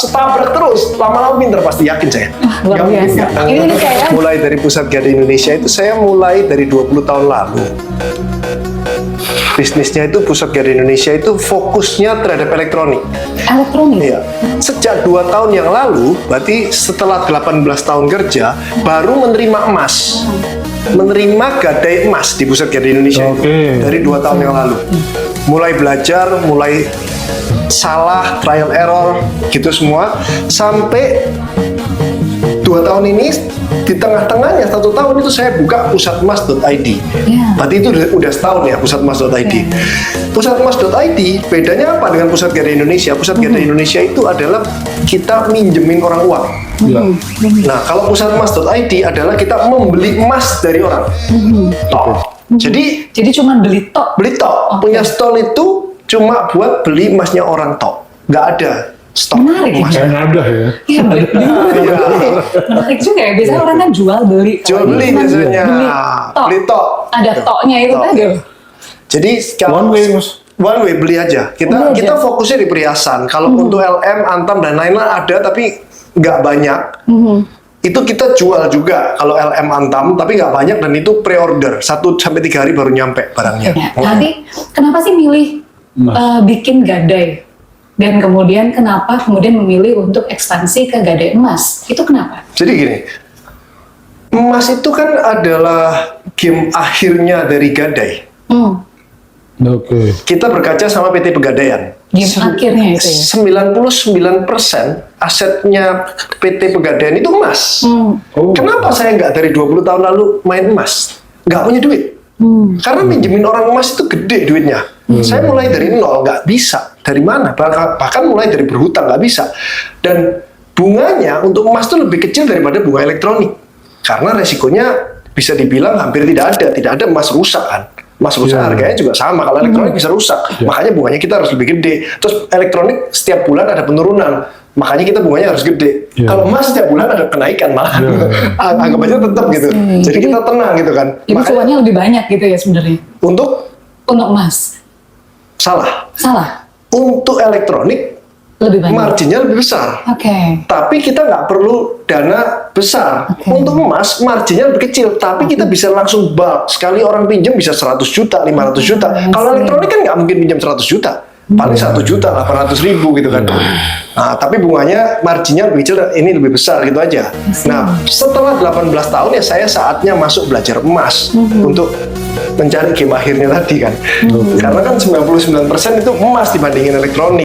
Setabrak terus, lama-lama pinter pasti, yakin saya. Luar biasa. Ini kayak Mulai dari Pusat Gadai Indonesia itu saya mulai dari 20 tahun lalu. Bisnisnya itu Pusat Gadai Indonesia itu fokusnya terhadap elektronik. elektronik. Iya. Sejak 2 tahun yang lalu, berarti setelah 18 tahun kerja, baru menerima emas. Menerima gadai emas di Pusat Gadai Indonesia itu. Dari 2 tahun yang lalu. Mulai belajar, mulai salah, trial error, gitu semua. Sampai 2 tahun ini, di tengah-tengahnya 1 tahun itu saya buka pusatmas.id. Ya. Berarti itu udah setahun ya pusatmas.id. Pusatmas.id bedanya apa dengan Pusat Gadai Indonesia? Pusat Gadai Indonesia itu adalah kita minjemin orang uang. Nah, kalau pusatmas.id adalah kita membeli emas dari orang. Tok. Jadi cuma beli tok. beli tok. Punya stall itu cuma buat beli emasnya orang tok. Nggak ada stok Menarik ya? emas. Yang ada ya. Iya, menarik juga ya. Biasanya orang kan jual beli. Jual beli Kalau ini biasanya. Beli tok. Beli tok. Ada toknya itu Tok. tadi. Jadi One way, Mas. One way, beli aja. Beli Kita aja. kita fokusnya di perhiasan. Kalau untuk LM, Antam dan lain-lain ada tapi nggak banyak. Itu kita jual juga kalau LM Antam, tapi nggak banyak dan itu pre-order 1-3 hari baru nyampe barangnya. Ya, tapi kenapa sih milih bikin gadai? Dan kemudian kenapa kemudian memilih untuk ekspansi ke gadai emas? Itu kenapa? Jadi gini, emas itu kan adalah game akhirnya dari gadai. Oke. Kita berkaca sama PT Pegadaian. Game akhirnya itu ya? 99% asetnya PT Pegadaian itu emas. Oh. Kenapa saya nggak dari 20 tahun lalu main emas? Nggak punya duit. Karena minjemin orang emas itu gede duitnya. Saya mulai dari nol, nggak bisa. Dari mana? Bahkan mulai dari berhutang, nggak bisa. Dan bunganya untuk emas itu lebih kecil daripada bunga elektronik. Karena resikonya bisa dibilang hampir tidak ada. Tidak ada emas rusak kan. Emas rusak harganya juga sama. Kalau elektronik bisa rusak. Makanya bunganya kita harus lebih gede. Terus elektronik setiap bulan ada penurunan. Makanya kita bunganya harus gede. Kalau emas setiap bulan ada kenaikan malah. Anggap aja tetap gitu. Jadi kita tenang gitu kan. Jadi Makanya cuannya lebih banyak gitu ya sebenarnya untuk untuk emas. salah. Salah. Untuk elektronik Lebih banyak. marginnya lebih besar. Oke. Tapi kita nggak perlu dana besar. Untuk emas, marginnya lebih kecil. Tapi kita bisa langsung bulk. Sekali orang pinjam bisa 100 juta, 500 juta. Kalau elektronik kan nggak mungkin pinjam 100 juta. Paling 1 juta, 800 ribu gitu kan. Nah, tapi bunganya, marginnya lebih kecil, ini lebih besar gitu aja. Nah, setelah 18 tahun ya saya saatnya masuk belajar emas. Untuk mencari game akhirnya tadi kan. Karena kan 99% itu emas dibandingin elektronik.